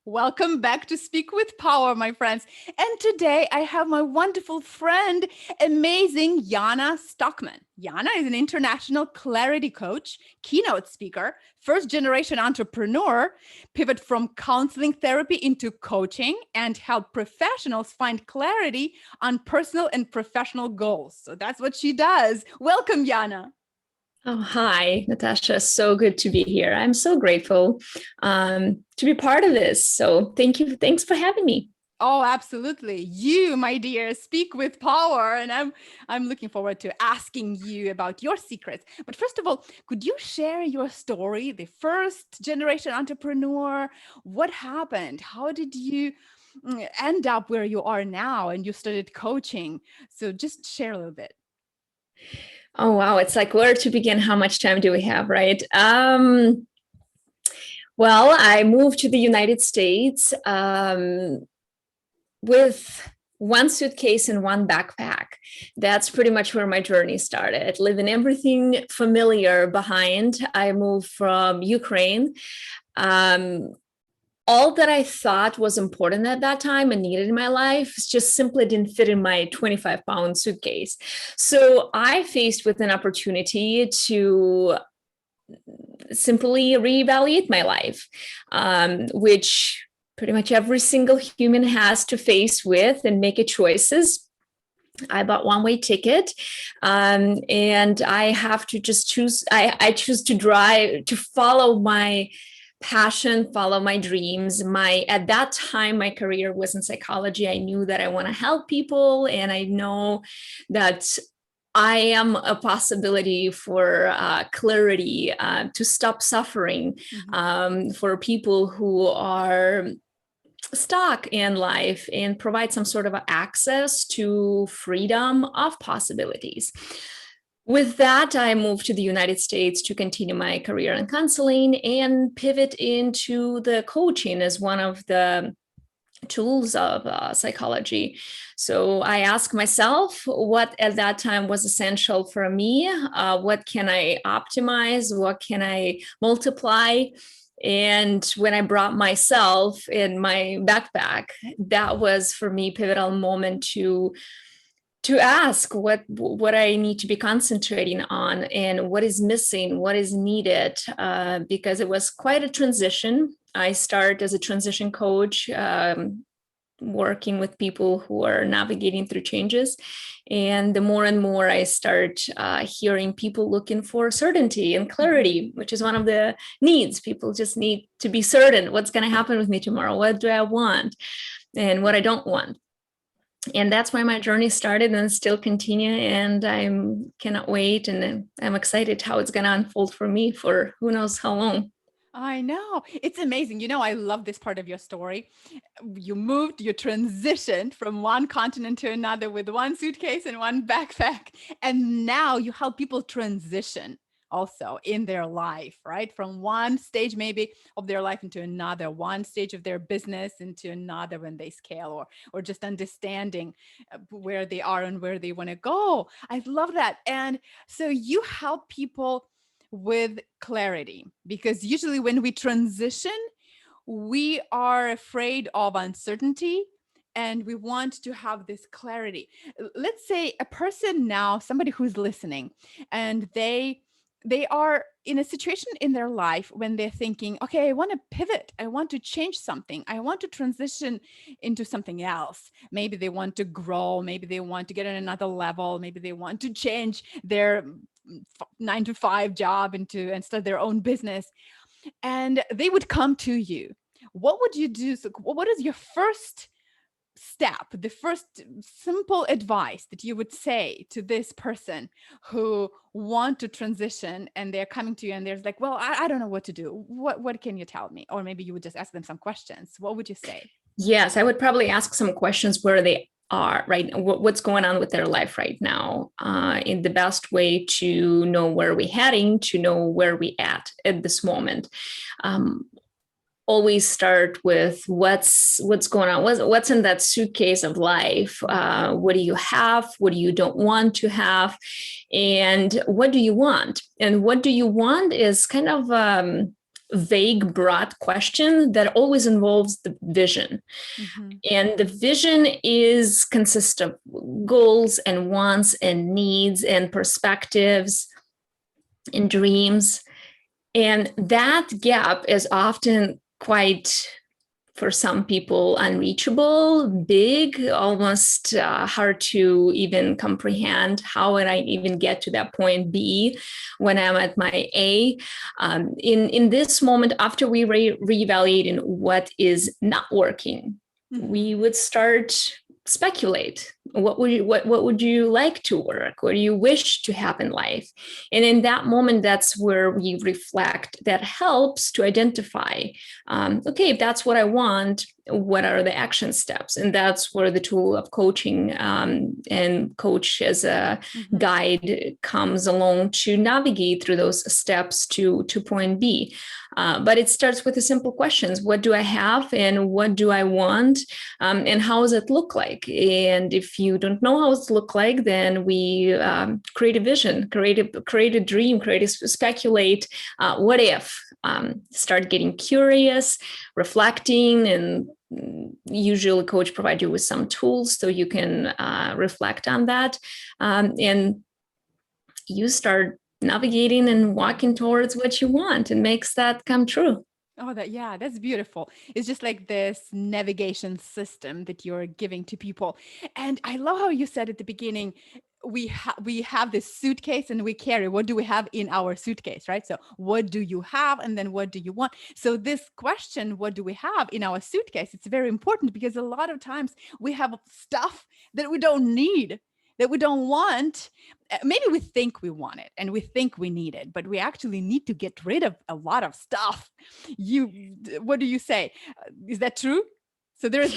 Welcome back to Speak with Power, my friends. And today I have my wonderful friend, amazing Jana Stockman. Jana is an international clarity coach, keynote speaker, first generation entrepreneur, pivot from counseling therapy into coaching, and help professionals find clarity on personal and professional goals. So that's what she does. Welcome, Jana. Oh, hi, Natasha. So good to be here. I'm so grateful to be part of this. So thank you. Thanks for having me. Oh, absolutely. You, my dear, speak with power. And I'm looking forward to asking you about your secrets. But first of all, could you share your story, the first generation entrepreneur? What happened? How did you end up where you are now and you started coaching? So just share a little bit. Oh, wow. It's like where to begin? How much time do we have, right? Well, I moved to the United States with one suitcase and one backpack. That's pretty much where my journey started. Leaving everything familiar behind. I moved from Ukraine. All that I thought was important at that time and needed in my life just simply didn't fit in my 25-pound suitcase. So I faced with an opportunity to simply reevaluate my life, which pretty much every single human has to face with and make a choices. I bought one-way ticket, and I have to just choose. I choose to drive, to follow my passion, follow my dreams. At that time, my career was in psychology. I knew that I want to help people, and I know that I am a possibility for clarity, to stop suffering, for people who are stuck in life, and provide some sort of access to freedom of possibilities. With that, I moved to the United States to continue my career in counseling and pivot into the coaching as one of the tools of psychology. So I asked myself what at that time was essential for me. What can I optimize? What can I multiply? And when I brought myself in my backpack, that was for me pivotal moment to ask what I need to be concentrating on and what is missing, what is needed, because it was quite a transition. I started as a transition coach, working with people who are navigating through changes. And the more and more I start hearing people looking for certainty and clarity, which is one of the needs. People just need to be certain what's going to happen with me tomorrow. What do I want and what I don't want? And that's why my journey started and still continue. And I cannot wait. And I'm excited how it's going to unfold for me for who knows how long. I know. It's amazing. I love this part of your story. You transitioned from one continent to another with one suitcase and one backpack. And now you help people transition also in their life, right? From one stage maybe of their life into another, one stage of their business into another when they scale, or just understanding where they are and where they want to go. I love that. And so you help people with clarity, because usually when we transition, we are afraid of uncertainty and we want to have this clarity. Let's say a person now, somebody who's listening, and they are in a situation in their life when they're thinking, okay, I want to pivot. I want to change something. I want to transition into something else. Maybe they want to grow. Maybe they want to get on another level. Maybe they want to change their 9-to-5 job and start their own business. And they would come to you. What would you do? So what is your first step, the first simple advice that you would say to this person who want to transition and they're coming to you and they're like, well, I don't know what to do. What can you tell me? Or maybe you would just ask them some questions. What would you say? Yes, I would probably ask some questions where they are, right? What's going on with their life right now, in the best way to know where we're heading, to know where we at this moment. Always start with what's going on, what's in that suitcase of life. What do you have? What do you don't want to have? And what do you want? And what do you want is kind of vague, broad question that always involves the vision. Mm-hmm. And the vision consists of goals and wants and needs and perspectives and dreams. And that gap is often quite, for some people, unreachable, big, almost hard to even comprehend. How would I even get to that point B when I'm at my A? In this moment, after we reevaluating what is not working, Mm-hmm. we would start speculate. What would you like to work? What do you wish to have in life? And in that moment, that's where we reflect. That helps to identify, okay, if that's what I want, what are the action steps? And that's where the tool of coaching and coach as a Mm-hmm. guide comes along to navigate through those steps to point B. But it starts with the simple questions. What do I have and what do I want? And how does it look like? And if you don't know how it look like, then we create a vision, create a dream, speculate. What if? Start getting curious, reflecting, and usually coach provide you with some tools so you can reflect on that, and you start navigating and walking towards what you want and makes that come true. Oh, that's beautiful. It's just like this navigation system that you're giving to people. And I love how you said at the beginning, we have this suitcase and we carry what do we have in our suitcase, right? So what do you have and then what do you want? So this question, what do we have in our suitcase? It's very important because a lot of times we have stuff that we don't need, that we don't want. Maybe we think we want it and we think we need it, but we actually need to get rid of a lot of stuff. What do you say? Is that true? So there's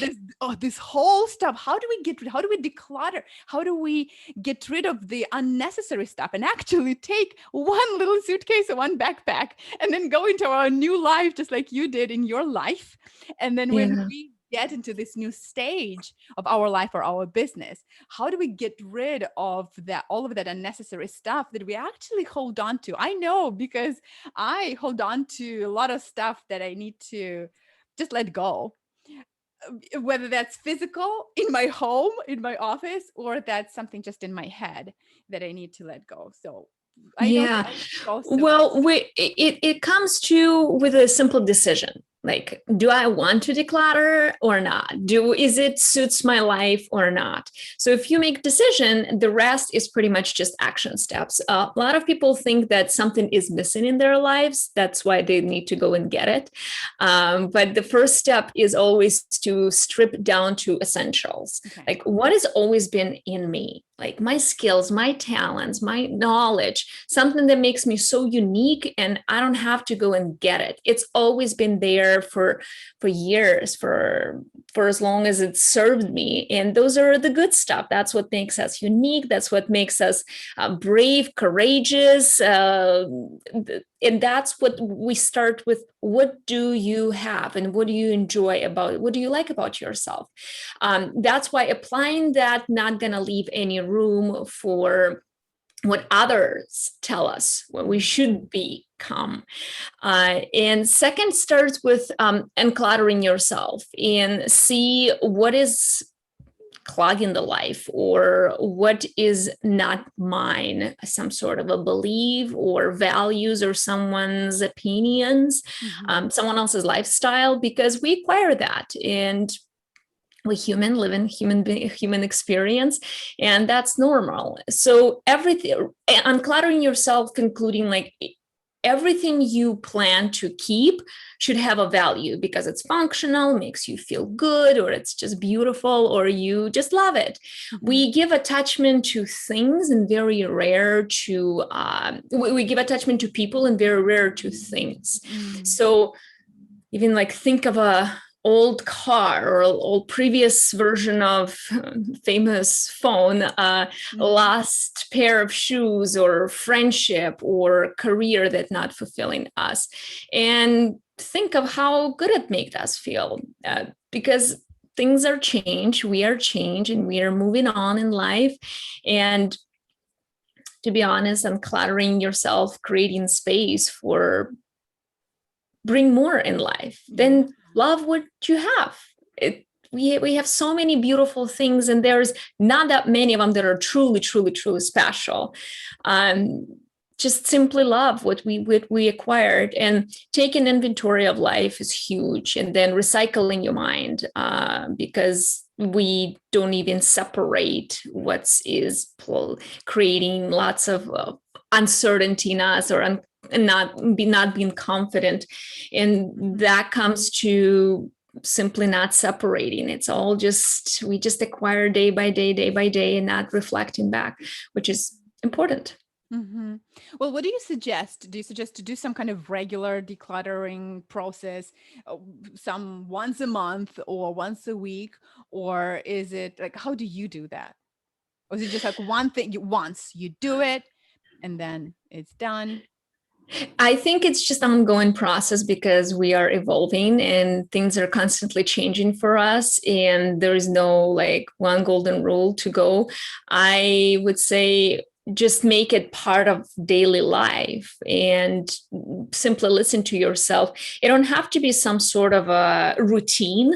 this whole stuff. How do we declutter? How do we get rid of the unnecessary stuff and actually take one little suitcase or one backpack and then go into our new life, just like you did in your life? And then when we get into this new stage of our life or our business, how do we get rid of that, all of that unnecessary stuff that we actually hold on to? I know, because I hold on to a lot of stuff that I need to just let go, whether that's physical in my home, in my office, or that's something just in my head that I need to let go. So I know that well, it comes to with a simple decision. Like, do I want to declutter or not? Is it suits my life or not? So if you make a decision, the rest is pretty much just action steps. A lot of people think that something is missing in their lives. That's why they need to go and get it. But the first step is always to strip down to essentials. Okay. Like, what has always been in me? Like my skills, my talents, my knowledge, something that makes me so unique, and I don't have to go and get it. It's always been there for years, for as long as it served me. And those are the good stuff. That's what makes us unique. That's what makes us brave, courageous. And that's what we start with. What do you have and what do you enjoy about it? What do you like about yourself? That's why applying that, not going to leave any room for what others tell us what we should become. And second starts with uncluttering yourself and see what is clogging the life or what is not mine, some sort of a belief or values or someone's opinions, someone else's lifestyle, because we acquire that. And we live in human experience, and that's normal. So everything, uncluttering yourself, concluding like everything you plan to keep should have a value because it's functional, makes you feel good, or it's just beautiful, or you just love it. We give attachment to things and very rare to, we give attachment to people and very rare to things. So even like think of a old car or old previous version of famous phone, last pair of shoes or friendship or career that's not fulfilling us, and think of how good it made us feel, because things are changed, we are changed, and we are moving on in life. And to be honest, uncluttering yourself, creating space for bring more in life. Then love what you have. We have so many beautiful things, and there's not that many of them that are truly, truly, truly special. Just simply love what we acquired, and taking inventory of life is huge. And then recycling your mind, because we don't even separate what is creating lots of uncertainty in us, or not being confident. And that comes to simply not separating. It's all we just acquire day by day, and not reflecting back, which is important. Mm-hmm. Well, what do you suggest? Do you suggest to do some kind of regular decluttering process, some once a month or once a week? Or is it like, how do you do that? Or is it just like one thing once you do it and then it's done? I think it's just an ongoing process, because we are evolving and things are constantly changing for us, and there is no like one golden rule to go. I would say just make it part of daily life and simply listen to yourself. It don't have to be some sort of a routine.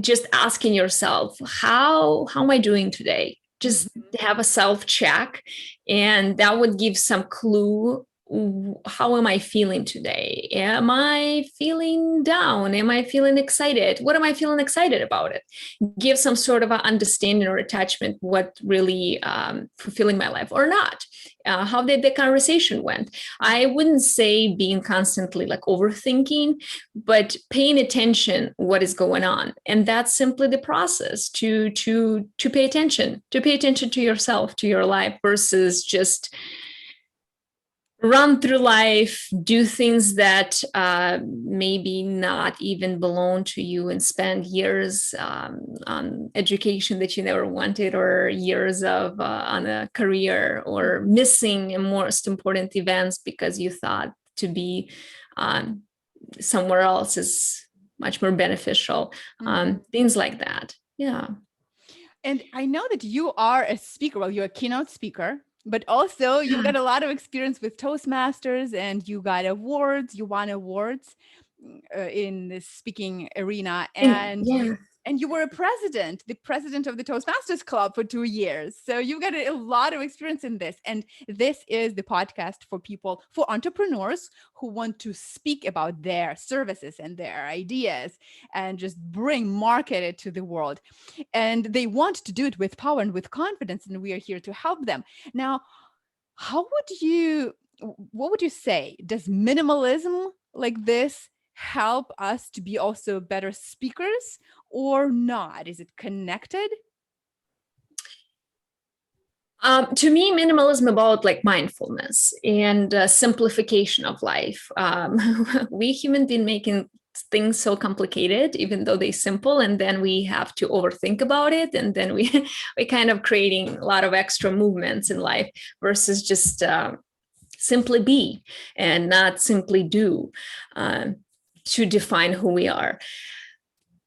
Just asking yourself, how am I doing today? Just have a self check, and that would give some clue. How am I feeling today? Am I feeling down? Am I feeling excited? What am I feeling excited about it? Give some sort of an understanding or attachment what really fulfilling my life or not. How did the conversation went? I wouldn't say being constantly like overthinking, but paying attention what is going on. And that's simply the process to pay attention to yourself, to your life, versus just run through life, do things that maybe not even belong to you, and spend years on education that you never wanted, or years of on a career, or missing most important events because you thought to be somewhere else is much more beneficial. Things like that. Yeah. And I know that you are a speaker. Well, you're a keynote speaker, but also you've got a lot of experience with Toastmasters, and you got awards, you won awards in the speaking arena. And you were the president of the Toastmasters Club for 2 years. So you've got a lot of experience in this. And this is the podcast for people, for entrepreneurs who want to speak about their services and their ideas and just market it to the world. And they want to do it with power and with confidence. And we are here to help them. Now, what would you say? Does minimalism like this help us to be also better speakers or not? Is it connected? To me, minimalism about like mindfulness and simplification of life. We human beings making things so complicated, even though they're simple, and then we have to overthink about it, and then we kind of creating a lot of extra movements in life, versus just simply be and not simply do, to define who we are.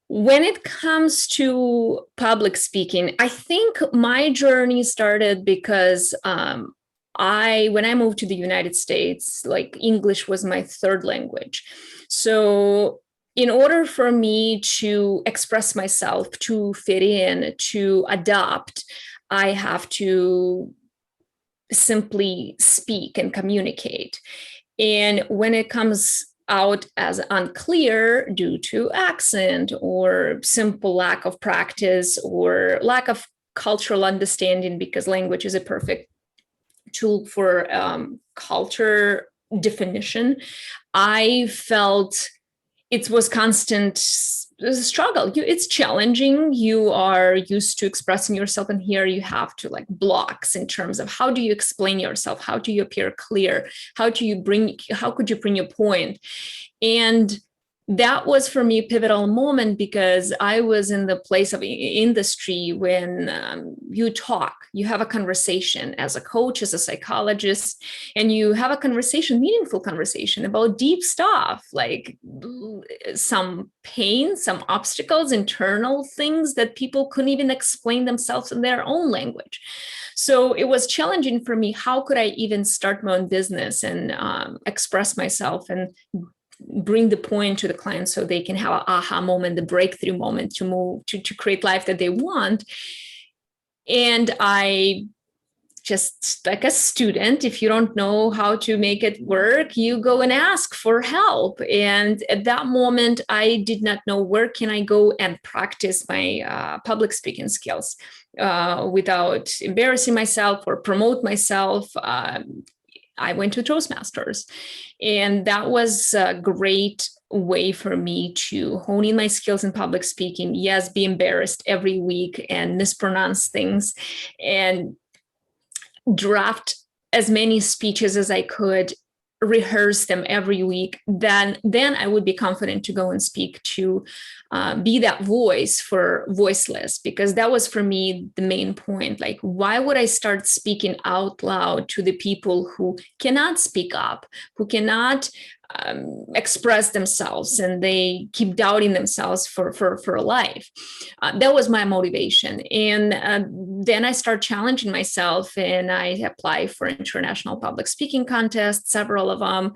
When it comes to public speaking, I think my journey started because when I moved to the United States, like English was my third language. So in order for me to express myself, to fit in, to adapt, I have to simply speak and communicate. And when it comes out as unclear due to accent or simple lack of practice or lack of cultural understanding, because language is a perfect tool for culture definition, I felt it was constant struggle. It's challenging. You are used to expressing yourself, and here you have to like blocks in terms of how do you explain yourself? How do you appear clear? How could you bring your point? And that was for me a pivotal moment, because I was in the place of industry when you have a conversation as a coach, as a psychologist, and you have a meaningful conversation about deep stuff, like some pain, some obstacles, internal things that people couldn't even explain themselves in their own language. So it was challenging for me. How could I even start my own business and express myself and bring the point to the client so they can have an aha moment, the breakthrough moment to move to create life that they want. And I just, like a student, if you don't know how to make it work, you go and ask for help. And at that moment, I did not know where can I go and practice my public speaking skills without embarrassing myself or promote myself. I went to Toastmasters, and that was a great way for me to hone in my skills in public speaking. Yes, be embarrassed every week and mispronounce things, and draft as many speeches as I could, rehearse them every week. Then I would be confident to go and speak, to be that voice for voiceless, because that was for me the main point. Like, why would I start speaking out loud to the people who cannot speak up, who cannot express themselves, and they keep doubting themselves for life? That was my motivation. And then I start challenging myself, and I apply for international public speaking contests, several of them.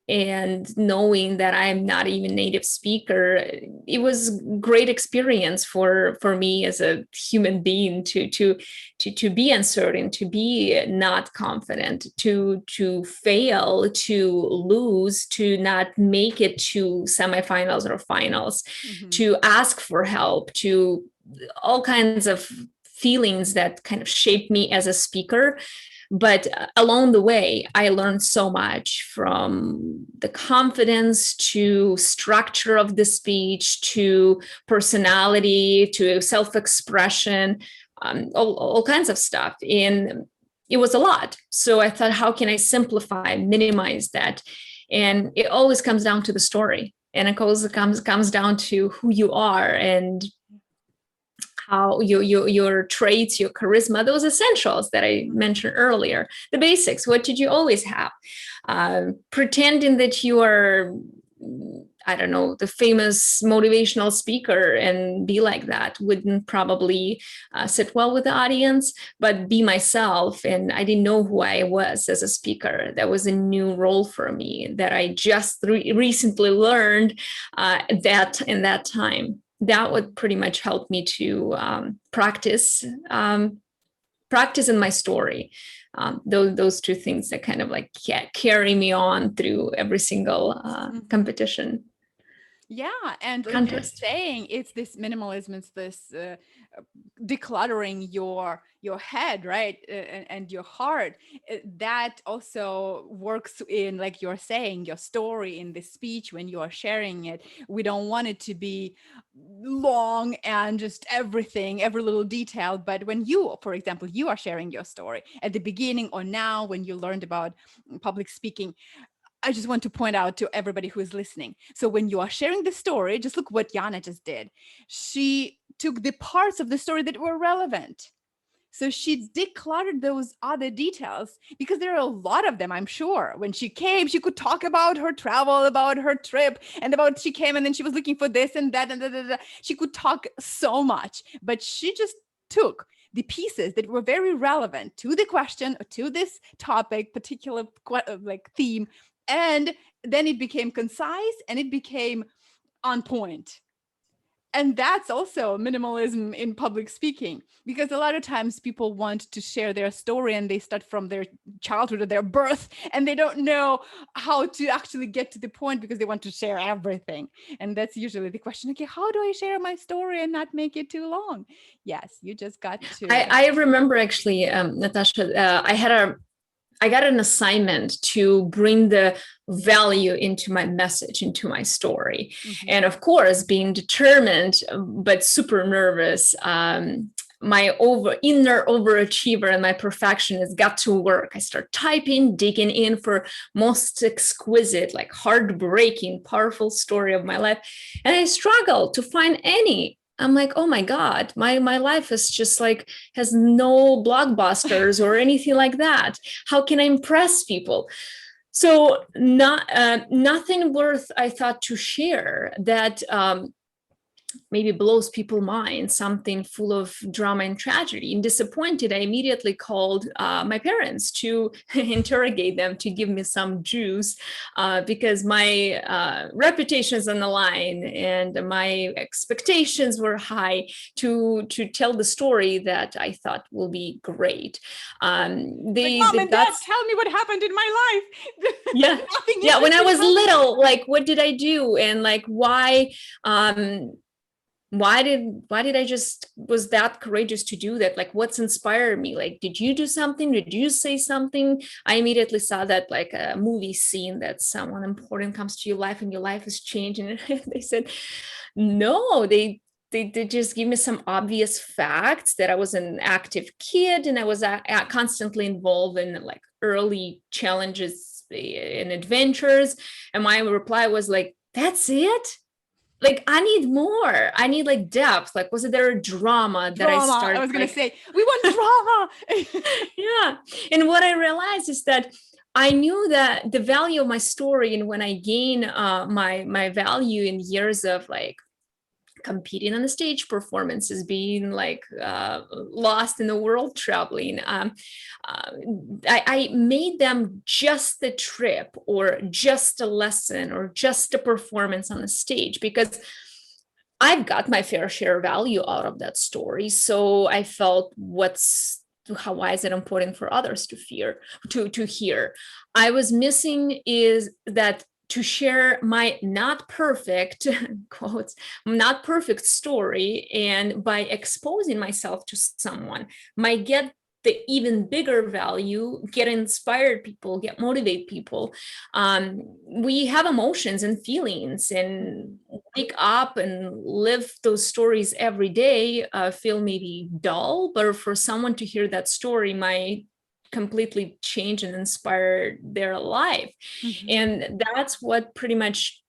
And knowing that I'm not even native speaker, it was great experience for me as a human being to be uncertain, to be not confident, to fail, to lose, to not make it to semifinals or finals, to ask for help, to all kinds of feelings that kind of shaped me as a speaker. But along the way, I learned so much, from the confidence to structure of the speech, to personality, to self-expression, all kinds of stuff. And it was a lot. So I thought, how can I simplify, minimize that? And it always comes down to the story. And it always comes down to who you are, and how your traits, your charisma, those essentials that I mentioned earlier, the basics. What did you always have? Pretending that you are, I don't know, the famous motivational speaker and be like that wouldn't probably sit well with the audience, but be myself. And I didn't know who I was as a speaker. That was a new role for me that I just recently learned that in that time. That would pretty much help me to practice in my story. Those two things that kind of like carry me on through every single competition. Yeah, and what you're Contest. saying, it's this minimalism, it's this decluttering your head, right, and your heart. That also works in, like you're saying, your story in the speech when you are sharing it. We don't want it to be long and just everything, every little detail. But when you, for example, you are sharing your story at the beginning or now when you learned about public speaking, I just want to point out to everybody who is listening. So when you are sharing the story, just look what Yana just did. She took the parts of the story that were relevant. So she decluttered those other details, because there are a lot of them, I'm sure. When she came, she could talk about her travel, about her trip, and about she came and then she was looking for this and that and da. She could talk so much, but she just took the pieces that were very relevant to the question or to this topic, particular like theme, and then it became concise and it became on point. And that's also minimalism in public speaking, because a lot of times people want to share their story and they start from their childhood or their birth, and they don't know how to actually get to the point because they want to share everything. And that's usually the question, okay, how do I share my story and not make it too long? Yes, you just got to. I remember actually, Natasha, I got an assignment to bring the value into my message, into my story. And of course, being determined, but super nervous, my inner overachiever and my perfectionist got to work. I start typing, digging in for most exquisite, like heartbreaking, powerful story of my life. And I struggled to find any. I'm like, oh my God, my life is just like, has no blockbusters or anything like that. How can I impress people? So nothing worth, I thought, to share that maybe blows people's minds, something full of drama and tragedy. And disappointed, I immediately called my parents to interrogate them, to give me some juice, because my reputation is on the line and my expectations were high to tell the story that I thought will be great. Like, mom They and dad, got tell me what happened in my life. yeah Nothing yeah when I interesting was happened. little, like what did I do, and like um why did I just was that courageous to do that? Like what's inspired me? Like, did you do something? Did you say something? I immediately saw that like a movie scene that someone important comes to your life and your life is changing. And they said no, they just give me some obvious facts that I was an active kid and I was constantly involved in like early challenges and adventures. And my reply was like, that's it? Like I need more. I need like depth. Like was there a drama that I Drama. I started was gonna like say, we want drama. yeah. And what I realized is that I knew that the value of my story, and when I gain my value in years of like competing on the stage performances, being like lost in the world traveling, uh, I made them just the trip or just a lesson or just a performance on the stage, because I've got my fair share value out of that story. So I felt why is it important for others to hear? I was missing is that to share my not perfect quotes, not perfect story, and by exposing myself to someone might get the even bigger value, get inspired people, get motivate people. We have emotions and feelings, and wake up and live those stories every day feel maybe dull, but for someone to hear that story might completely change and inspire their life. Mhm. And that's what pretty much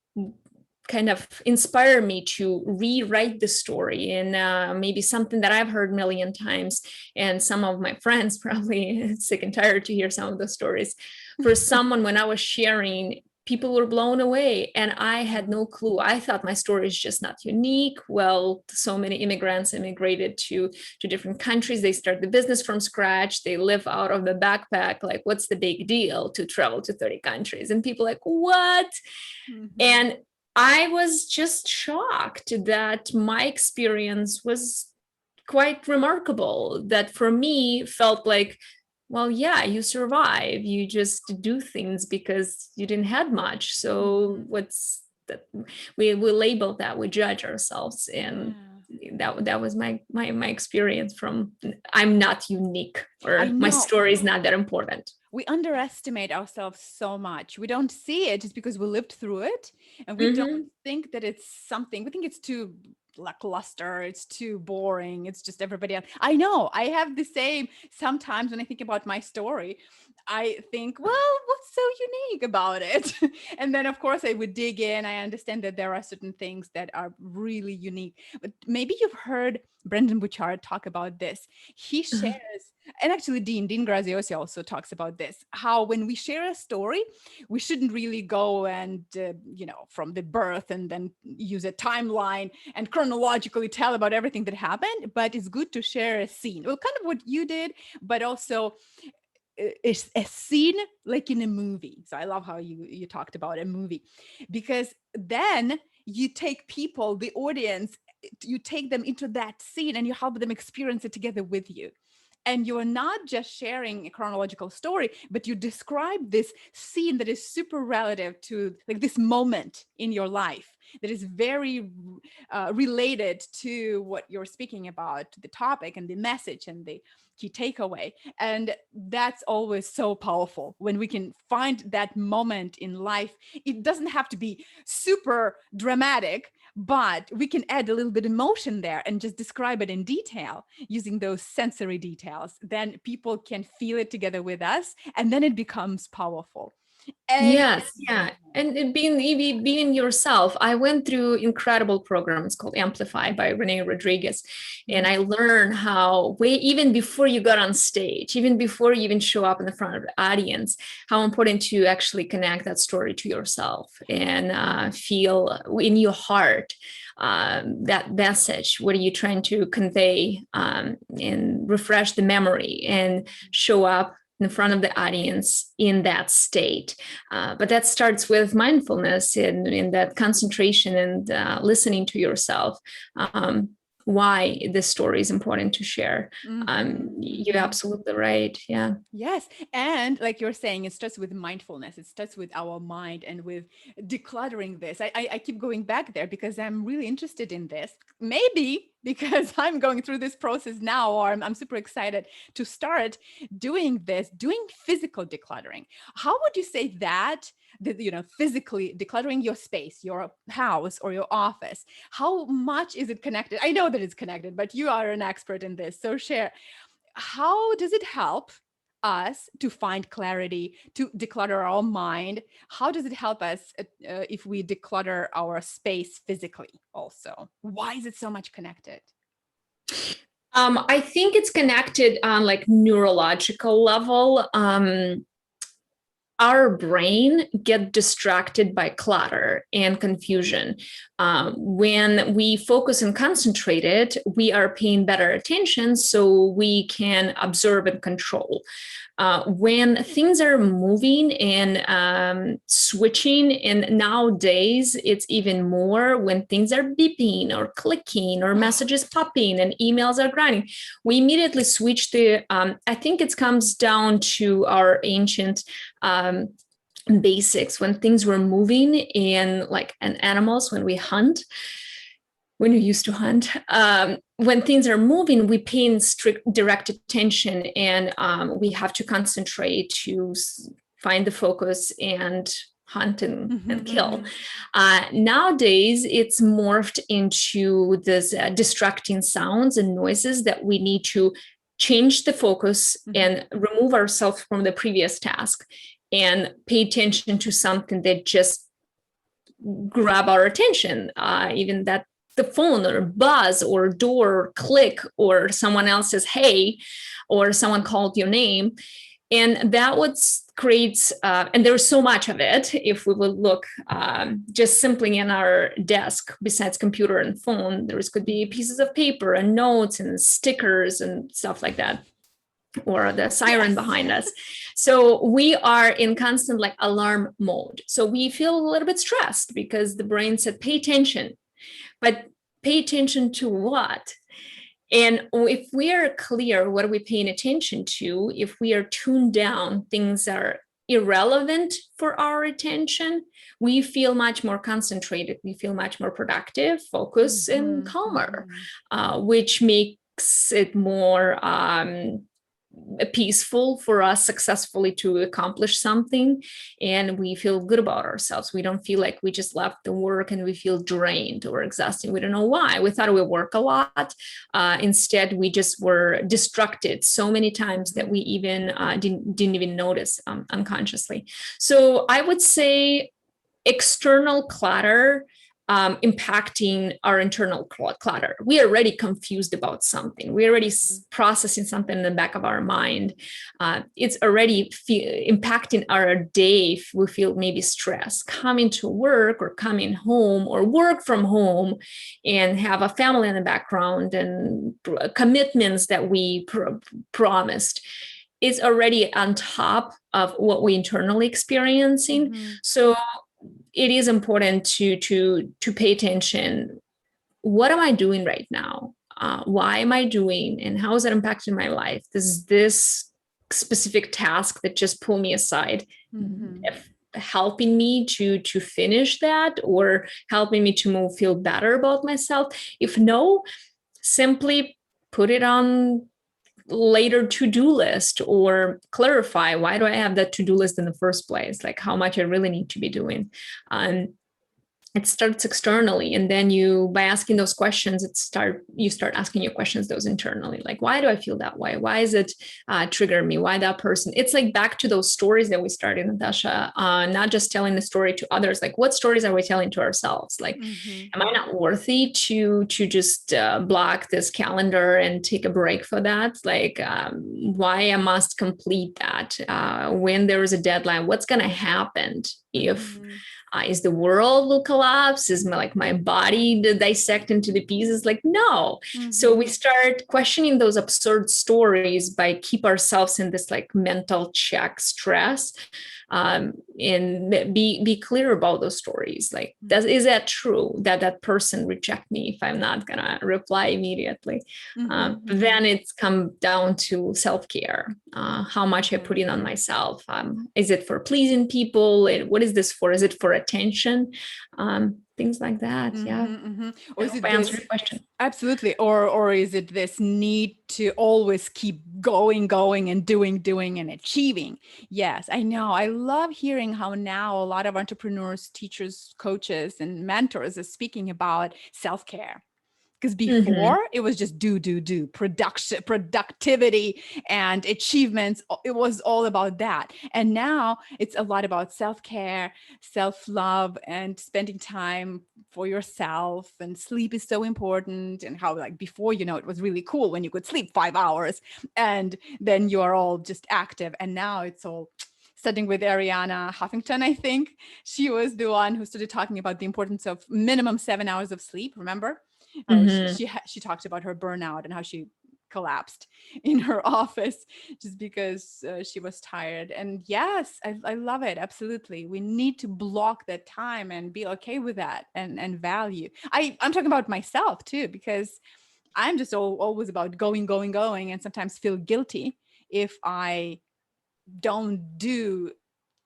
kind of inspired me to rewrite the story, and maybe something that I've heard a million times, and some of my friends probably sick and tired to hear some of those stories. For someone, when I was sharing, people were blown away and I had no clue. I thought my story is just not unique. Well, so many immigrants immigrated to different countries. They start the business from scratch. They live out of the backpack. Like, what's the big deal to travel to 30 countries? And people like, what? Mhm. And I was just shocked that my experience was quite remarkable. That for me felt like, well, yeah, you survive. You just do things because you didn't have much. So Mhm. what's that? We label that, we judge ourselves, and Yeah. that was my experience from I'm not unique, I or my know. story is not that important. We underestimate ourselves so much. We don't see it just because we lived through it, and we don't Mm-hmm. think that it's something. We think it's too lackluster, it's too boring, it's just everybody else. I know. I have the same sometimes when I think about my story. I think, well, what's so unique about it? And then of course I would dig in. I understand that there are certain things that are really unique. But maybe you've heard Brendan Bouchard talk about this. He shares, and actually Dean Graziosi also talks about this, how when we share a story, we shouldn't really go and from the birth and then use a timeline and chronologically tell about everything that happened, but it's good to share a scene, well, kind of what you did, but also it's a scene like in a movie. So I love how you talked about a movie, because then you take people, the audience, you take them into that scene and you help them experience it together with you. And you're not just sharing a chronological story, but you describe this scene that is super relative to like this moment in your life that is very related to what you're speaking about, the topic and the message and the key takeaway. And that's always so powerful when we can find that moment in life. It doesn't have to be super dramatic, but we can add a little bit of emotion there and just describe it in detail using those sensory details. Then people can feel it together with us, and then it becomes powerful. And Yes, yeah. And being yourself. I went through incredible programs called Amplify by Renee Rodriguez. And I learned how even before you got on stage, even before you even show up in the front of the audience, how important to actually connect that story to yourself and feel in your heart that message. What are you trying to convey, and refresh the memory and show up in front of the audience in that state. But that starts with mindfulness and in that concentration and listening to yourself. Why this story is important to share. You're absolutely right. Yeah. Yes. And like you're saying, it starts with mindfulness. It starts with our mind and with decluttering this. I keep going back there because I'm really interested in this. Maybe because I'm going through this process now, or I'm super excited to start doing this, doing physical decluttering. How would you say that, physically decluttering your space, your house or your office, how much is it connected? I know that it's connected, but you are an expert in this. So share, how does it help us to find clarity, to declutter our mind? How does it help us if we declutter our space physically also? Why is it so much connected? I think it's connected on like neurological level. Our brain get distracted by clutter and confusion. When we focus and concentrate it, we are paying better attention so we can observe and control. When things are moving and switching, and nowadays it's even more when things are beeping or clicking or messages popping and emails are grinding, we immediately switch the, I think it comes down to our ancient basics when things were moving in like an animals when we hunt, when you used to hunt, when things are moving, we pay in strict direct attention, and we have to concentrate to find the focus and hunt and kill. Nowadays, it's morphed into this distracting sounds and noises that we need to change the focus and remove ourselves from the previous task and pay attention to something that just grab our attention, even that the phone or buzz or door or click or someone else says hey or someone called your name. And that what creates, and there's so much of it, if we will look just simply in our desk, besides computer and phone, there could be pieces of paper and notes and stickers and stuff like that, or the siren behind us. So we are in constant like alarm mode. So we feel a little bit stressed because the brain said, pay attention, but pay attention to what? And if we are clear, what are we paying attention to? If we are tuned down, things are irrelevant for our attention, we feel much more concentrated. We feel much more productive, focused, and calmer, which makes it more peaceful for us successfully to accomplish something, and we feel good about ourselves. We don't feel like we just left the work and we feel drained or exhausted. We don't know why. We thought we work a lot. Instead, we just were distracted so many times that we even didn't even notice unconsciously. So I would say external clutter impacting our internal clutter. We are already confused about something. We're already processing something in the back of our mind. It's already impacting our day. If we feel maybe stressed, coming to work or coming home or work from home and have a family in the background and commitments that we promised is already on top of what we internally experiencing. So it is important to pay attention. What am I doing right now? Why am I doing, and how is that impacting my life? This specific task that just pull me aside, helping me to finish that, or helping me to feel better about myself? If no, simply put it on later to-do list, or clarify, why do I have that to-do list in the first place? Like how much I really need to be doing. it starts externally, and then by asking those questions, you start asking your questions those internally, like, why do I feel that way? Why is it trigger me? Why that person? It's like back to those stories that we started, Natasha, not just telling the story to others, like what stories are we telling to ourselves? Like, Mm-hmm. am I not worthy to just block this calendar and take a break for that? Like, why I must complete that when there is a deadline? What's going to happen if Mm-hmm. is the world will collapse? Is my body to dissect into the pieces? Like, no. So we Mm-hmm. start questioning those absurd stories by keep ourselves in this like mental check stress, and be clear about those stories. Like, is that true that that person reject me if I'm not gonna reply immediately? Mm-hmm. Mm-hmm. Then it's come down to self-care. How much I Mm-hmm. put in on myself. Is it for pleasing people? What is this for? Is it for attention? Things like that. Yeah. Mm-hmm. Mm-hmm. I Or is hope it I answered this? your question. Absolutely. Or is it this need to always keep going and doing and achieving? Yes, I know. I love hearing how now a lot of entrepreneurs, teachers, coaches, and mentors are speaking about self-care. Because Mm-hmm. before it was just do production, productivity and achievements. It was all about that. And now it's a lot about self-care, self-love, and spending time for yourself. And sleep is so important. And how, like, before, it was really cool when you could sleep 5 hours and then you are all just active. And now it's all studying with Ariana Huffington, I think. She was the one who started talking about the importance of minimum 7 hours of sleep. Remember? Oh, Mm-hmm. she talked about her burnout and how she collapsed in her office just because she was tired. And yes, I love it. Absolutely. We need to block that time and be okay with that and value. I'm talking about myself too, because I'm just always about going, and sometimes feel guilty if I don't do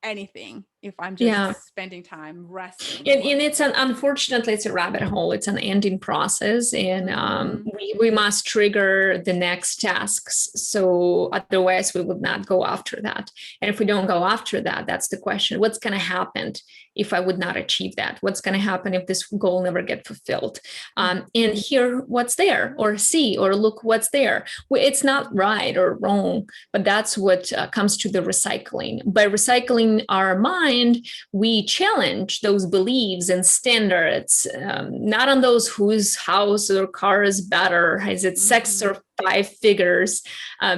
anything, if I'm Yeah. just spending time resting. And it's unfortunately, it's a rabbit hole. It's an ending process, and Mm-hmm. we must trigger the next tasks. So otherwise, we would not go after that. And if we don't go after that, that's the question: what's going to happen if I would not achieve that? What's going to happen if this goal never get fulfilled? And hear what's there, or see, or look what's there. It's not right or wrong, but that's what comes to the recycling. By recycling our mind, we challenge those beliefs and standards, not on those whose house or car is better, is it sex Mm-hmm. or five figures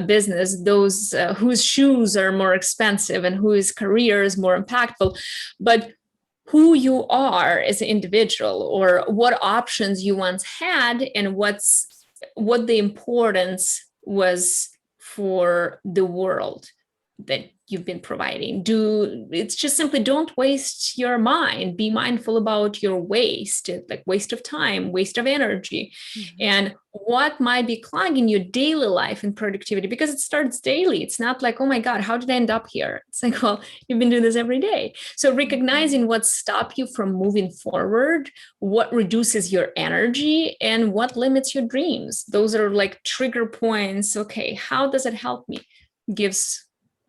business, those whose shoes are more expensive and whose career is more impactful, but who you are as an individual, or what options you once had, and what the importance was for the world that you've been providing. It's just simply don't waste your mind. Be mindful about your waste, like waste of time, waste of energy, Mm-hmm. and what might be clogging your daily life and productivity, because it starts daily. It's not like, oh my God, how did I end up here? It's like, well, you've been doing this every day. So Mm-hmm. recognizing what stopped you from moving forward, what reduces your energy, and what limits your dreams. Those are like trigger points. Okay, how does it help me? Gives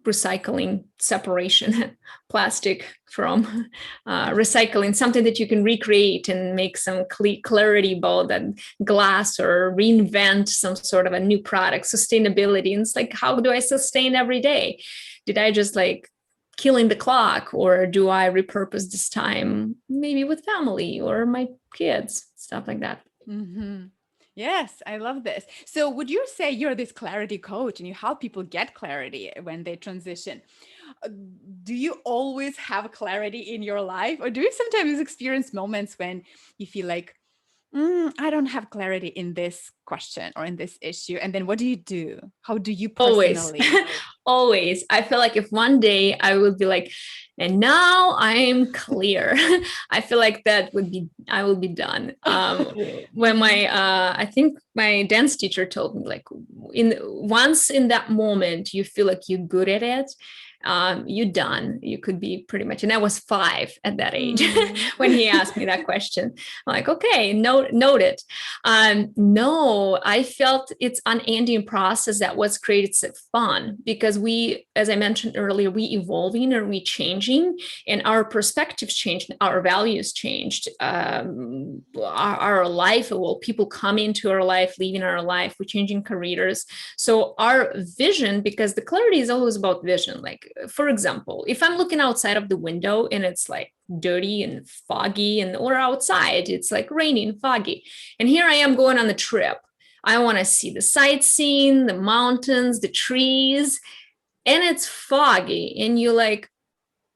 recycling separation, plastic from recycling, something that you can recreate and make some clarity about that glass, or reinvent some sort of a new product. Sustainability, and it's like, how do I sustain every day? Did I just like killing the clock, or do I repurpose this time maybe with family or my kids, stuff like that? Mm-hmm. Yes, I love this. So, would you say you're this clarity coach and you help people get clarity when they transition? Uh, Do you always have clarity in your life, or do you sometimes experience moments when you feel like, I don't have clarity in this question or in this issue? And then what do you do? How do you Always. personally? Always. I feel like if one day I would be like, and now I'm clear, I feel like I will be done. When I think my dance teacher told me, like, once in that moment, you feel like you're good at it, you're done. You could be pretty much, and I was 5 at that age Mm. when he asked me that question. I'm like, okay, noted. No, I felt it's an ending process that was created fun because we, as I mentioned earlier, we evolving or we changing, and our perspectives changed, our values changed, our life, well, people come into our life, leaving our life, we're changing careers. So our vision, because the clarity is always about vision. Like, for example, if I'm looking outside of the window and it's like dirty and foggy, and or outside it's like raining, foggy, and here I am going on the trip. I want to see the sightseeing, the mountains, the trees, and it's foggy, and you're like,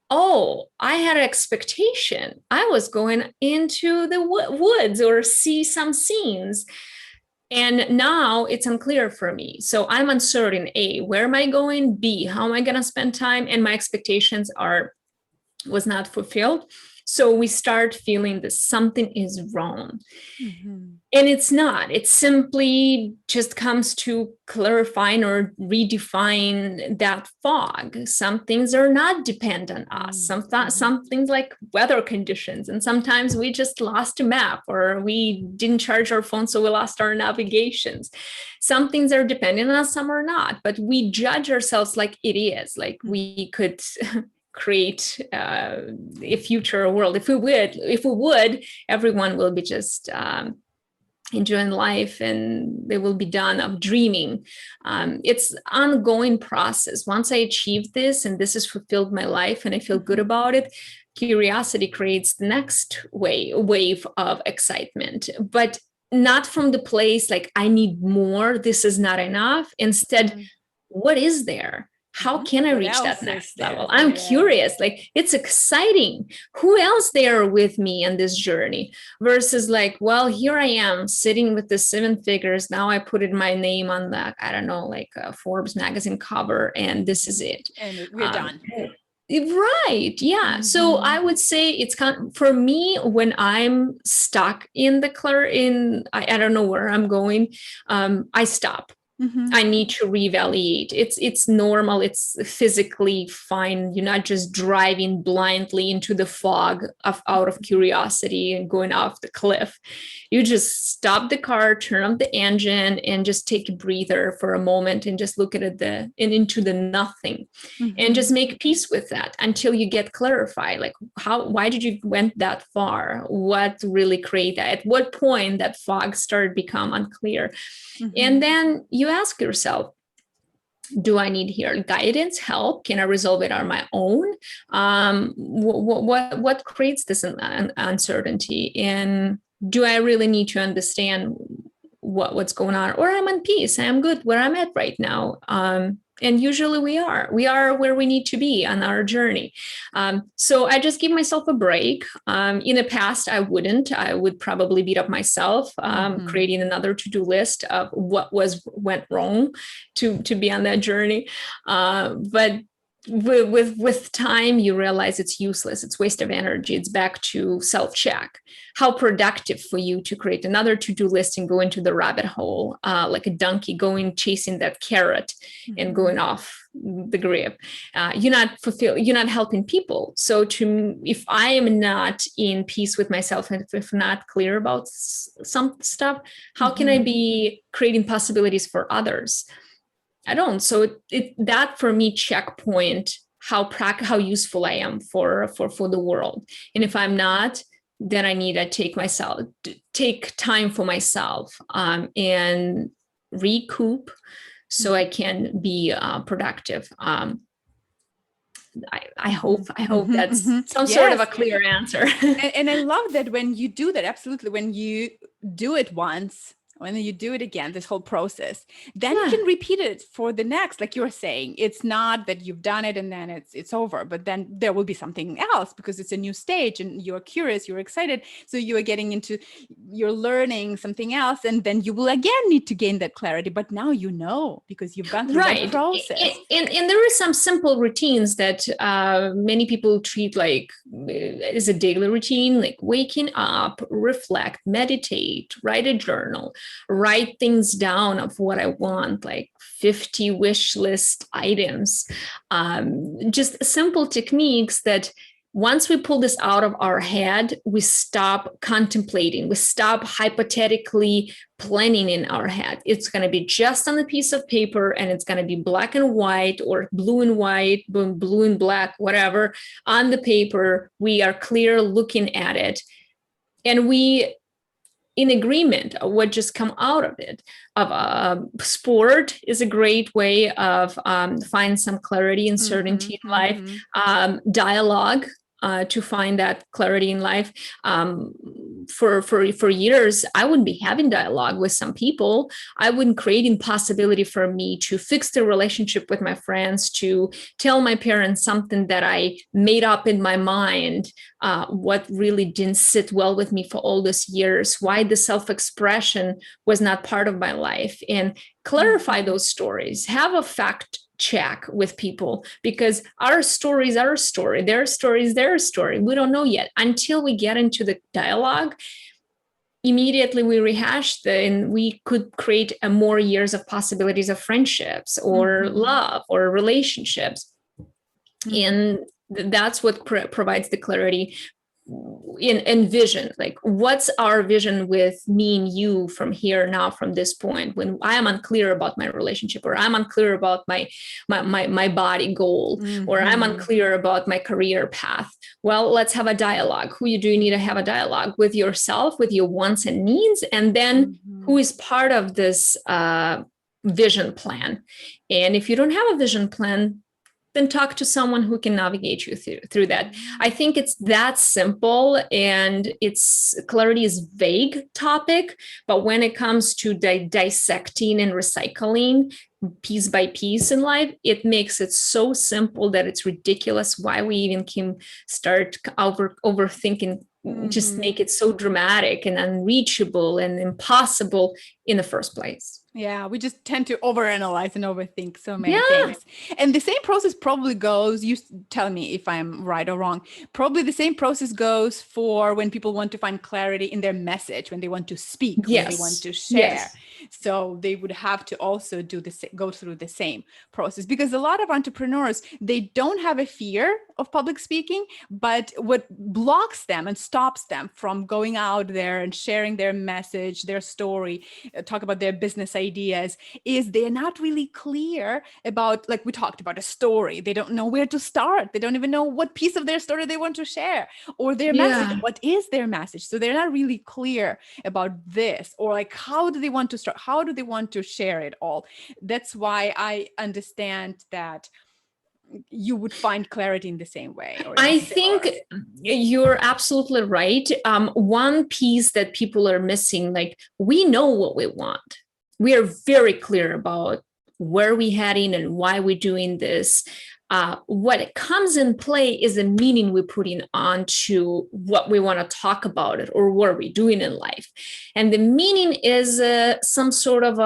oh, I had an expectation. I was going into the woods or see some scenes. And now it's unclear for me. So I'm uncertain. A, where am I going? B, how am I going to spend time? And my expectations was not fulfilled. So we start feeling that something is wrong. Mm-hmm. And it's not. It simply just comes to clarifying or redefine that fog. Some things are not dependent on us. Some things like weather conditions. And sometimes we just lost a map or we didn't charge our phone, so we lost our navigations. Some things are dependent on us, some are not. But we judge ourselves like it is. Like we could create a future world. If we would, everyone will be just enjoying life and they will be done of dreaming. It's ongoing process. Once I achieve this and this has fulfilled my life and I feel good about it, curiosity creates the next wave of excitement, but not from the place like I need more, this is not enough. Instead, what is there? How can I reach that next level? I'm curious, like it's exciting. Who else there with me on this journey? Versus like, well, here I am sitting with the 7 figures. Now I put in my name on the, I don't know, like a Forbes magazine cover, and this is it. And we're done. Right. Yeah. So I would say it's for me, when I'm stuck in I don't know where I'm going, I stop. I need to reevaluate. It's normal. It's physically fine. You're not just driving blindly into the fog out of curiosity and going off the cliff. You just stop the car, turn on the engine, and just take a breather for a moment and just look at it and into the nothing, and just make peace with that until you get clarified. Like why did you went that far? What really created that? At what point that fog started become unclear? And then you ask yourself, do I need here guidance, help? Can I resolve it on my own? What creates this uncertainty? And do I really need to understand what's going on? Or I'm in peace. I'm good where I'm at right now. And usually we are where we need to be on our journey. So I just give myself a break. In the past, I would probably beat up myself, creating another to-do list of what went wrong to be on that journey. But with time, you realize it's useless. It's waste of energy. It's back to self-check. How productive for you to create another to-do list and go into the rabbit hole, like a donkey chasing that carrot and going off the grip. You're not helping people. So if I am not in peace with myself and if not clear about some stuff, how can I be creating possibilities for others? I don't. So that for me, checkpoint how useful I am for the world. And if I'm not, then I need to take time for myself and recoup so I can be productive. I hope that's some sort of a clear answer. and I love that when you do that, absolutely. When you do it once, when you do it again, this whole process, then you can repeat it for the next, like you're saying. It's not that you've done it and then it's over, but then there will be something else because it's a new stage and you're curious, you're excited. So you're learning something else, and then you will again need to gain that clarity. But now you know because you've gone through that process. And there are some simple routines that many people treat like as a daily routine, like waking up, reflect, meditate, write a journal. write things down of what I want, like 50 wish list items. Just simple techniques that once we pull this out of our head, we stop contemplating, we stop hypothetically planning in our head. It's going to be just on a piece of paper, and it's going to be black and white or blue and white, blue and black, whatever. On the paper, we are clear looking at it, and we in agreement of what just come out of it. Sport is a great way of find some clarity and certainty in life. Dialogue, to find that clarity in life. For years, I wouldn't be having dialogue with some people. I wouldn't create impossibility for me to fix the relationship with my friends, to tell my parents something that I made up in my mind, what really didn't sit well with me for all these years, why the self-expression was not part of my life, and clarify those stories, have a fact check with people, because our story is our story, their story is their story. We don't know yet until we get into the dialogue. Immediately we rehash and we could create more years of possibilities of friendships or love or relationships. And that's what provides the clarity in vision. Like, what's our vision with me and you from here now, from this point, when I am unclear about my relationship, or I'm unclear about my body goal, or I'm unclear about my career path? Well, let's have a dialogue. Do you need to have a dialogue with yourself, with your wants and needs, and then who is part of this vision plan? And if you don't have a vision plan, then talk to someone who can navigate you through that. I think it's that simple, and clarity is vague topic, but when it comes to dissecting and recycling piece by piece in life, it makes it so simple that it's ridiculous why we even can start overthinking, just make it so dramatic and unreachable and impossible in the first place. Yeah, we just tend to overanalyze and overthink so many things. And the same process probably goes, you tell me if I'm right or wrong, probably the same process goes for when people want to find clarity in their message, when they want to speak, when they want to share. So they would have to also go through the same process, because a lot of entrepreneurs, they don't have a fear of public speaking, but what blocks them and stops them from going out there and sharing their message, their story, talk about their business ideas, is they're not really clear about, like we talked about, a story. They don't know where to start. They don't even know what piece of their story they want to share, or their message. What is their message? So they're not really clear about this, or like, how do they want to start? How do they want to share it all? That's why I understand that you would find clarity in the same way. I think you're absolutely right. One piece that people are missing, like, we know what we want. We are very clear about where we're heading and why we're doing this. What comes in play is the meaning we're putting onto what we want to talk about it, or what we're doing in life. And the meaning is some sort of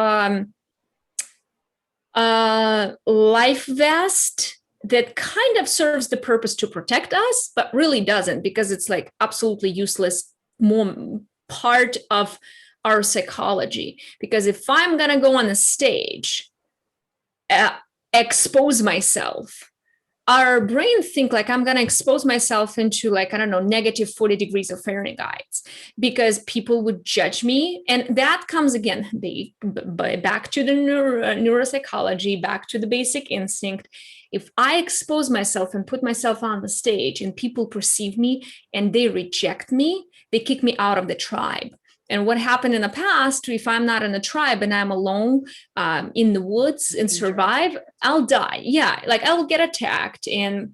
life vest that kind of serves the purpose to protect us, but really doesn't, because it's like absolutely useless, more part of our psychology. Because if I'm going to go on a stage, expose myself, our brain think like I'm going to expose myself into, like, I don't know, negative 40 degrees of Fahrenheit, because people would judge me. And that comes again, back to the neuropsychology, back to the basic instinct. If I expose myself and put myself on the stage and people perceive me and they reject me, they kick me out of the tribe. And what happened in the past, if I'm not in a tribe and I'm alone in the woods and survive, I'll die. Yeah, like I'll get attacked, and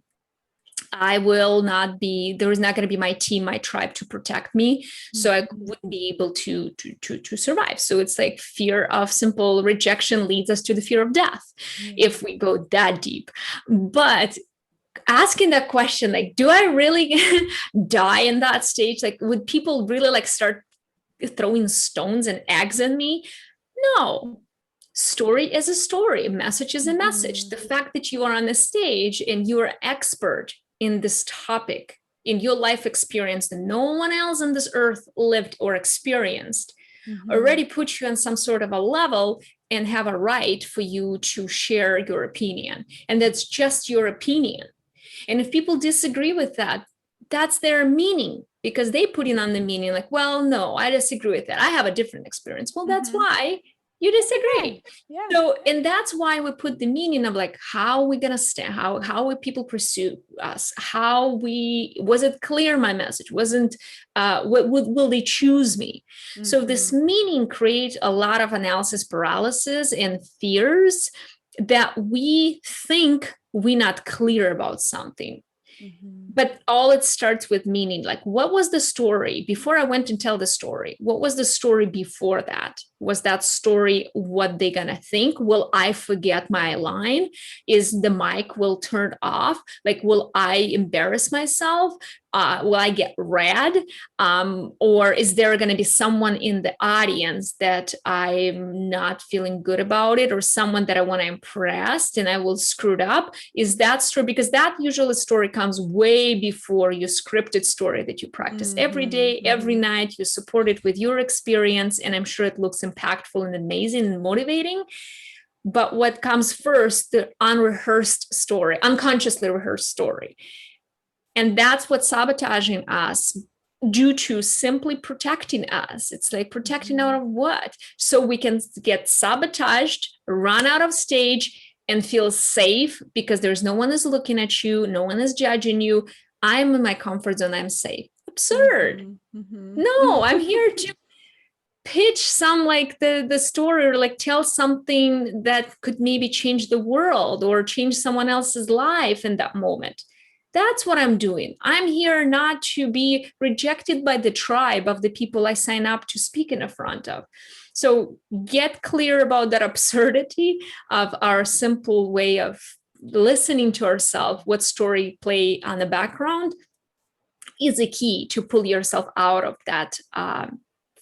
I will not be, there is not going to be my team, my tribe to protect me. So I wouldn't be able to survive. So it's like fear of simple rejection leads us to the fear of death, if we go that deep. But asking that question, like, do I really die in that stage? Like, would people really like start throwing stones and eggs at me? No. Story is a story, message is a message. The fact that you are on the stage and you're an expert in this topic, in your life experience that no one else on this earth lived or experienced, already put you on some sort of a level and have a right for you to share your opinion. And that's just your opinion. And if people disagree with that, that's their meaning, because they put in on the meaning like, well, no, I disagree with that. I have a different experience. Well, that's why you disagree. Yeah. So, and that's why we put the meaning of like, how are we going to stand? How will people pursue us? Was it clear my message? Wasn't, will they choose me? So this meaning creates a lot of analysis paralysis and fears that we think we're not clear about something. But all it starts with meaning. Like, what was the story before I went and tell the story? What was the story before that? Was that story what they gonna think? Will I forget my line? Is the mic will turn off? Like, will I embarrass myself? Will I get red? Or is there going to be someone in the audience that I'm not feeling good about it, or someone that I want to impress and I will screw it up? Is that story? Because that usually story comes way before your scripted story that you practice every day, every night. You support it with your experience, and I'm sure it looks impactful and amazing and motivating. But what comes first, the unrehearsed story, unconsciously rehearsed story. And that's what's sabotaging us due to simply protecting us. It's like protecting out of what? So we can get sabotaged, run out of stage, and feel safe because there's no one is looking at you, no one is judging you. I'm in my comfort zone, I'm safe. Absurd. No, I'm here to pitch some like the story, or like tell something that could maybe change the world or change someone else's life in that moment. That's what I'm doing. I'm here not to be rejected by the tribe of the people I sign up to speak in front of. So get clear about that absurdity of our simple way of listening to ourselves, what story play on the background is a key to pull yourself out of that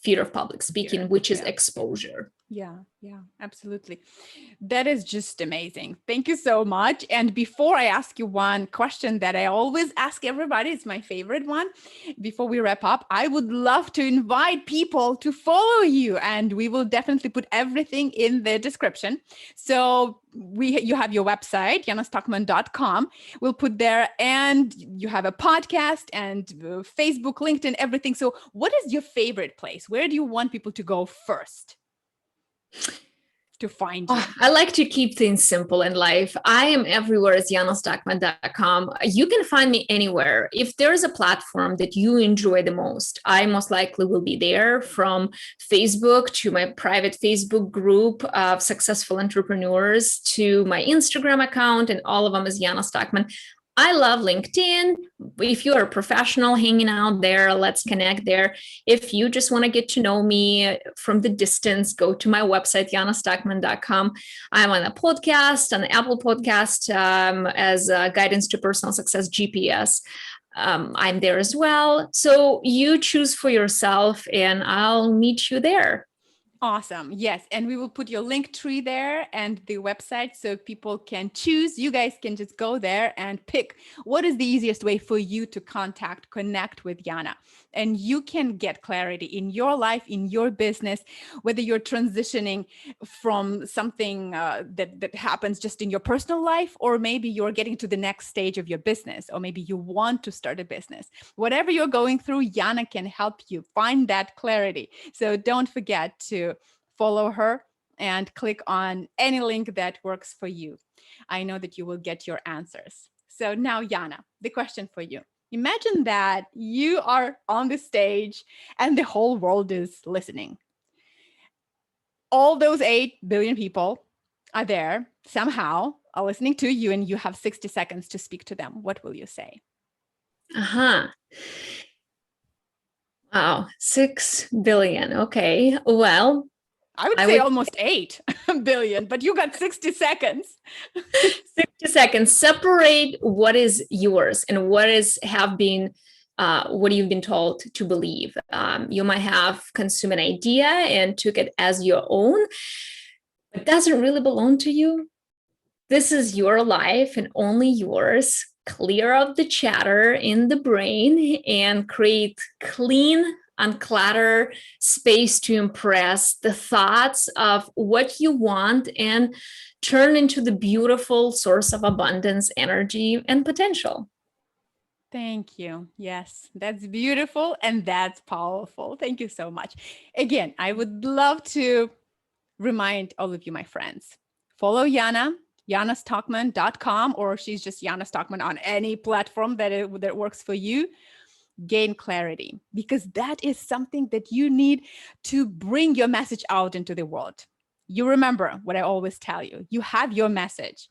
fear of public speaking, which is exposure. Yeah, absolutely. That is just amazing. Thank you so much. And before I ask you one question that I always ask everybody, it's my favorite one. Before we wrap up, I would love to invite people to follow you, and we will definitely put everything in the description. So you have your website, janastockman.com. We'll put there, and you have a podcast and Facebook, LinkedIn, everything. So what is your favorite place? Where do you want people to go first to find you? I like to keep things simple in life. I am everywhere as janastockman.com. You can find me anywhere. If there's a platform that you enjoy the most, I most likely will be there, from Facebook to my private Facebook group of successful entrepreneurs to my Instagram account, and all of them is Jana Stockman. I love LinkedIn. If you're a professional hanging out there, let's connect there. If you just want to get to know me from the distance, go to my website, janastockman.com. I'm on a podcast, on the Apple Podcast, as Guidance to Personal Success GPS. I'm there as well. So you choose for yourself, and I'll meet you there. Awesome. Yes. And we will put your link tree there and the website so people can choose. You guys can just go there and pick what is the easiest way for you to connect with Jana. And you can get clarity in your life, in your business, whether you're transitioning from something that happens just in your personal life, or maybe you're getting to the next stage of your business, or maybe you want to start a business. Whatever you're going through, Jana can help you find that clarity. So don't forget to follow her and click on any link that works for you. I know that you will get your answers. So now, Jana, the question for you. Imagine that you are on the stage and the whole world is listening. All those 8 billion people are there somehow, are listening to you, and you have 60 seconds to speak to them. What will you say? Wow, 6 billion. Okay. Well, I would say almost 8 billion, but you got 60 seconds. 60 seconds. Separate what is yours and what have been what you've been told to believe. You might have consumed an idea and took it as your own. It doesn't really belong to you. This is your life and only yours. Clear out the chatter in the brain and create clean unclutter space to impress, the thoughts of what you want, and turn into the beautiful source of abundance, energy, and potential. Thank you. Yes, that's beautiful and that's powerful. Thank you so much. Again, I would love to remind all of you, my friends, follow Yana, yanastockman.com, or she's just Yana Stockman on any platform that works for you. Gain clarity, because that is something that you need to bring your message out into the world. You remember what I always tell you, you have your message.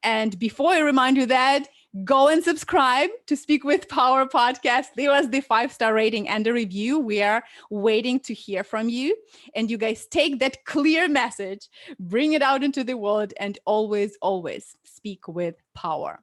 And before I remind you that, go and subscribe to Speak with Power podcast. There was the 5-star rating and a review. We are waiting to hear from you. And you guys take that clear message, bring it out into the world, and always, always speak with power.